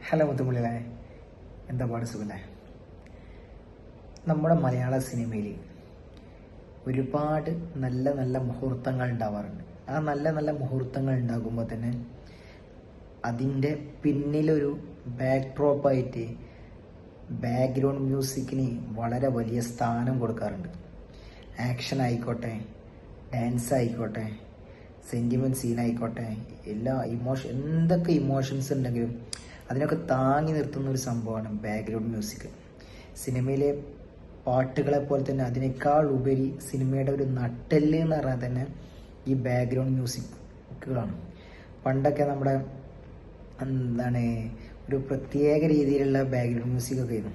Hello മുത്തുമുള്ളിലെ, എന്താ പാട് സുഖല്ലേ? നമ്മുടെ മലയാള സിനിമയിൽ ഒരുപാട് നല്ല നല്ല മുഹൂർത്തങ്ങൾ ഉണ്ടാവാറുണ്ട്. ആ നല്ല നല്ല മുഹൂർത്തങ്ങൾ ഉണ്ടാകുമ്പോൾ തന്നെ അതിൻ്റെ പിന്നിലൊരു ബാക്ക് ഡ്രോപ്പായിട്ട് ബാക്ക്ഗ്രൗണ്ട് മ്യൂസിക്കിന് വളരെ വലിയ സ്ഥാനം കൊടുക്കാറുണ്ട്. ആക്ഷൻ ആയിക്കോട്ടെ, ഡാൻസ് ആയിക്കോട്ടെ, സെൻറ്റിമെൻറ്റ് സീൻ ആയിക്കോട്ടെ, എല്ലാ എന്തൊക്കെ ഇമോഷൻസ് ഉണ്ടെങ്കിലും അതിനൊക്കെ താങ്ങി നിർത്തുന്ന ഒരു സംഭവമാണ് ബാക്ക്ഗ്രൗണ്ട് മ്യൂസിക്. സിനിമയിലെ പാട്ടുകളെ പോലെ തന്നെ അതിനേക്കാൾ ഉപരി സിനിമയുടെ ഒരു നട്ടെല്ല് എന്ന് പറഞ്ഞാൽ തന്നെ ഈ ബാക്ക്ഗ്രൗണ്ട് മ്യൂസിക്കുകളാണ്. പണ്ടൊക്കെ നമ്മുടെ ഒരു പ്രത്യേക രീതിയിലുള്ള ബാക്ക്ഗ്രൗണ്ട് മ്യൂസിക്കൊക്കെ ആയിരുന്നു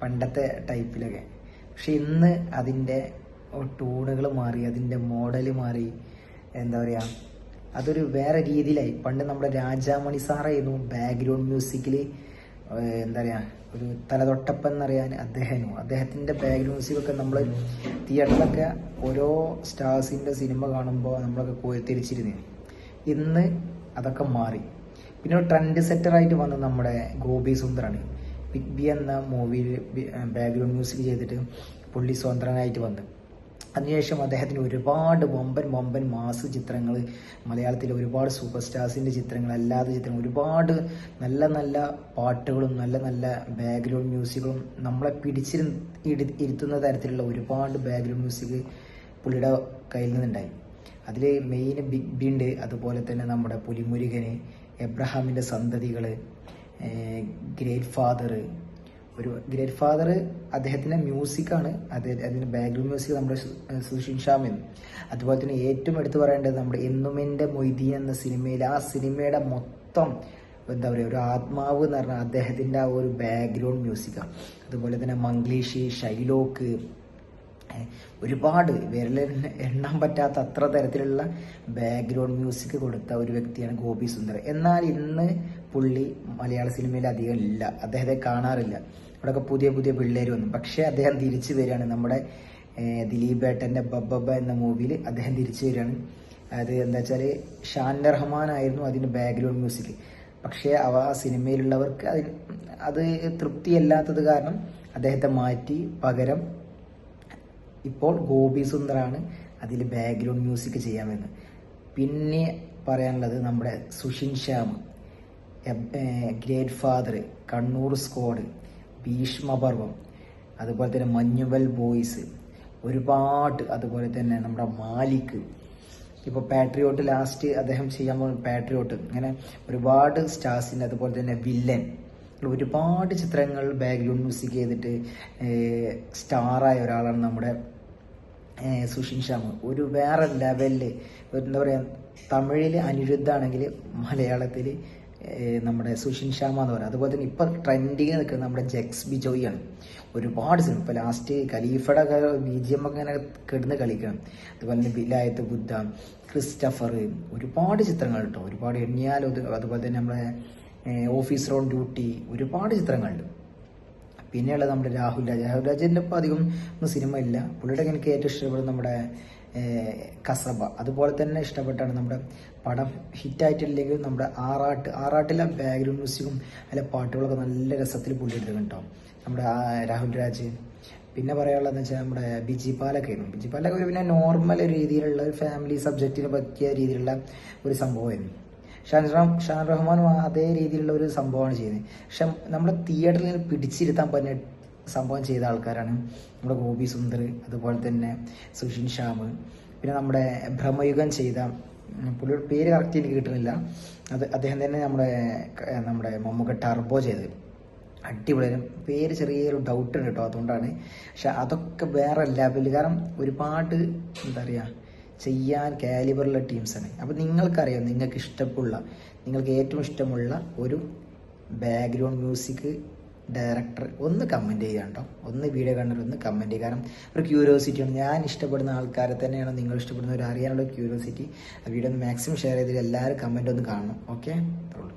പണ്ടത്തെ ടൈപ്പിലൊക്കെ. പക്ഷെ ഇന്ന് അതിൻ്റെ ടൂണുകൾ മാറി, അതിൻ്റെ മോഡൽ മാറി, എന്താ പറയുക, അതൊരു വേറെ രീതിയിലായി. പണ്ട് നമ്മുടെ രാജാമണി സാറായിരുന്നു ബാക്ക്ഗ്രൗണ്ട് മ്യൂസിക്കിൽ എന്താ പറയുക ഒരു തലതൊട്ടപ്പം എന്നറിയാൻ അദ്ദേഹത്തിൻ്റെ ബാക്ക്ഗ്രൗണ്ട് മ്യൂസിക്കൊക്കെ നമ്മൾ തിയേറ്ററിലൊക്കെ ഓരോ സ്റ്റാർസിൻ്റെ സിനിമ കാണുമ്പോൾ നമ്മളൊക്കെ കോരിത്തിരിച്ചിരുന്നു. ഇന്ന് അതൊക്കെ മാറി. പിന്നെ ഒരു ട്രെൻഡ് സെറ്ററായിട്ട് വന്നത് നമ്മുടെ ഗോപി സുന്ദറാണ്. ബിഗ് ബി എന്ന മൂവിയിൽ ബാക്ക്ഗ്രൗണ്ട് മ്യൂസിക് ചെയ്തിട്ട് പുള്ളി സ്വതന്ത്രനായിട്ട് വന്നു. അതിനുശേഷം അദ്ദേഹത്തിന് ഒരുപാട് വമ്പൻ മാസ് ചിത്രങ്ങൾ, മലയാളത്തിലെ ഒരുപാട് സൂപ്പർ സ്റ്റാർസിൻ്റെ ചിത്രങ്ങൾ, അല്ലാത്ത ചിത്രങ്ങൾ, ഒരുപാട് നല്ല നല്ല പാട്ടുകളും നല്ല നല്ല ബാക്ക്ഗ്രൗണ്ട് മ്യൂസിക്കുകളും നമ്മളെ ഇരുത്തുന്ന തരത്തിലുള്ള ഒരുപാട് ബാക്ക്ഗ്രൗണ്ട് മ്യൂസിക് പുള്ളിയുടെ കയ്യിൽ നിന്നുണ്ടായി. അതിൽ മെയിൻ ബിഗ് ബി ഉണ്ട്, അതുപോലെ തന്നെ നമ്മുടെ പുലിമുരുകന്, എബ്രഹാമിൻ്റെ സന്തതികൾ, ഗ്രേറ്റ് ഫാദർ അദ്ദേഹത്തിൻ്റെ മ്യൂസിക്കാണ്. അതിൻ്റെ ബാക്ക്ഗ്രൗണ്ട് മ്യൂസിക് നമ്മുടെ സുഷിൻ ഷ്യാമെന്ന്. അതുപോലെ തന്നെ ഏറ്റവും എടുത്തു പറയേണ്ടത് നമ്മുടെ എന്നുമെൻ്റെ മൊയ്തീൻ എന്ന സിനിമയിൽ, ആ സിനിമയുടെ മൊത്തം എന്താ പറയുക ഒരു ആത്മാവ് എന്ന് പറഞ്ഞാൽ അദ്ദേഹത്തിൻ്റെ ആ ഒരു ബാക്ക്ഗ്രൗണ്ട് മ്യൂസിക്കാണ്. അതുപോലെ തന്നെ മംഗ്ലീഷ്, ഷൈലോക്ക്, ഒരുപാട് എണ്ണാൻ പറ്റാത്ത അത്ര തരത്തിലുള്ള ബാക്ക്ഗ്രൗണ്ട് മ്യൂസിക് കൊടുത്ത ഒരു വ്യക്തിയാണ് ഗോപി സുന്ദർ. എന്നാൽ ഇന്ന് പുള്ളി മലയാള സിനിമയിൽ അധികം ഇല്ല, അദ്ദേഹത്തെ കാണാറില്ല. അവിടെയൊക്കെ പുതിയ പിള്ളേർ വന്നു. പക്ഷേ അദ്ദേഹം തിരിച്ചു വരികയാണ്. നമ്മുടെ ദിലീപേട്ടൻ്റെ ബബ്ബ എന്ന മൂവിയിൽ അദ്ദേഹം തിരിച്ചു വരികയാണ്. അത് എന്താ വെച്ചാൽ ഷാൻ റഹ്മാൻ ആയിരുന്നു അതിൻ്റെ ബാക്ക്ഗ്രൗണ്ട് മ്യൂസിക്. പക്ഷേ ആ സിനിമയിലുള്ളവർക്ക് അത് തൃപ്തിയല്ലാത്തത് കാരണം അദ്ദേഹത്തെ മാറ്റി പകരം ഇപ്പോൾ ഗോപി സുന്ദറാണ് അതിൽ ബാക്ക്ഗ്രൗണ്ട് മ്യൂസിക് ചെയ്യാൻ വരുന്നത്. പിന്നെ പറയാനുള്ളത് നമ്മുടെ Sushin Shyam, great father, Kannur squad, Bheeshma Parvam, അതുപോലെ തന്നെ മഞ്ഞുവൽ ബോയ്സ്, ഒരുപാട്, അതുപോലെ തന്നെ നമ്മുടെ മാലിക്, ഇപ്പോൾ പാട്രിയോട്ട് ലാസ്റ്റ് അദ്ദേഹം ചെയ്യാൻ പോകുന്ന പാട്രിയോട്ട്, അങ്ങനെ ഒരുപാട് സ്റ്റാർസിൻ്റെ, അതുപോലെ തന്നെ വില്ലൻ, ഒരുപാട് ചിത്രങ്ങൾ ബാക്ക്ഗ്രൗണ്ട് മ്യൂസിക് ചെയ്തിട്ട് സ്റ്റാറായ ഒരാളാണ് നമ്മുടെ സുഷിൻ ശ്യാം. ഒരു വേറെ ലെവലിൽ എന്താ പറയുക, തമിഴിൽ അനിരുദ്ധാണെങ്കിൽ മലയാളത്തിൽ നമ്മുടെ സുഷിൻ ശ്യാമ എന്ന് പറയുന്നത്. അതുപോലെ തന്നെ ഇപ്പം ട്രെൻഡിങ് നിൽക്കുന്നത് നമ്മുടെ ജെക്സ് ബിജോയിയാണ്. ഒരുപാട് സിനിമ ഇപ്പോൾ ലാസ്റ്റ് ഖലീഫയുടെ BGM ഒക്കെ ഇങ്ങനെ കിടന്ന് കളിക്കണം. അതുപോലെ തന്നെ വിലായത്ത് ബുദ്ധ, ക്രിസ്റ്റഫർ, ഒരുപാട് ചിത്രങ്ങൾ കേട്ടോ, ഒരുപാട് എണ്ണിയാലോ. അതുപോലെ തന്നെ നമ്മുടെ ഓഫീസർ ഓൺ ഡ്യൂട്ടി, ഒരുപാട് ചിത്രങ്ങളുണ്ട്. പിന്നെയുള്ളത് നമ്മുടെ രാഹുൽ രാജിൻ്റെ ഇപ്പോൾ അധികം ഒന്നും സിനിമ ഇല്ല. പുള്ളിയുടെ എനിക്ക് ഏറ്റവും ഇഷ്ടപ്പെടുന്നത് നമ്മുടെ കസബ. അതുപോലെ തന്നെ ഇഷ്ടപ്പെട്ടാണ് നമ്മുടെ പടം ഹിറ്റായിട്ടില്ലെങ്കിൽ നമ്മുടെ ആറാട്ടിലെ ബാക്ക്ഗ്രൗണ്ട് മ്യൂസിക്കും അതിലെ പാട്ടുകളൊക്കെ നല്ല രസത്തിൽ പുള്ളി എടുത്തിട്ടുണ്ട് കേട്ടോ നമ്മുടെ രാഹുൽ രാജ്. പിന്നെ പറയാനുള്ളതെന്ന് വെച്ചാൽ നമ്മുടെ ബിജി പാലൊക്കെ പിന്നെ നോർമൽ രീതിയിലുള്ള ഒരു ഫാമിലി സബ്ജക്റ്റിന് പറ്റിയ രീതിയിലുള്ള ഒരു സംഭവമായിരുന്നു. ഷാൻ റഹ്മാനും അതേ രീതിയിലുള്ള ഒരു സംഭവമാണ് ചെയ്യുന്നത്. പക്ഷെ നമ്മുടെ തിയേറ്ററിൽ പിടിച്ചിരുത്താൻ പറ്റുന്ന സംഭവം ചെയ്ത ആൾക്കാരാണ് നമ്മുടെ ഗോപി സുന്ദർ, അതുപോലെ തന്നെ സുഷിൻ ശ്യാം. പിന്നെ നമ്മുടെ ഭ്രമയുഗം ചെയ്ത പുള്ളിയുടെ പേര് കറക്റ്റ് എനിക്ക് കിട്ടുന്നില്ല, അദ്ദേഹം തന്നെ നമ്മുടെ മമ്മൂക്ക ടർബോ ചെയ്തത് അടിപൊളി. പേര് ചെറിയൊരു ഡൗട്ട് ഉണ്ട് കേട്ടോ, അതുകൊണ്ടാണ്. പക്ഷെ അതൊക്കെ വേറെ ലെവൽ, കാരണം ഒരുപാട് എന്താ പറയുക ചെയ്യാൻ കാലിബറുള്ള ടീംസാണ്. അപ്പോൾ നിങ്ങൾക്കറിയാം, നിങ്ങൾക്ക് ഏറ്റവും ഇഷ്ടമുള്ള ഒരു ബാക്ക്ഗ്രൗണ്ട് മ്യൂസിക് ഡയറക്ടർ ഒന്ന് കമൻറ്റ് ചെയ്യാം കേട്ടോ. ഒന്ന് വീഡിയോ കണ്ടിട്ട് ഒന്ന് കമൻറ്റ് ചെയ്യുക. കാരണം ഒരു ക്യൂരിയോസിറ്റിയാണ്. ഞാൻ ഇഷ്ടപ്പെടുന്ന ആൾക്കാരെ തന്നെയാണോ നിങ്ങൾ ഇഷ്ടപ്പെടുന്നവർ അറിയാനുള്ള ക്യൂരിയോസിറ്റി. ആ വീഡിയോ ഒന്ന് മാക്സിമം ഷെയർ ചെയ്തിട്ട് എല്ലാവരും കമൻറ്റ് ഒന്ന് കാണണം. ഓക്കെ, അത്രേ ഉള്ളൂ.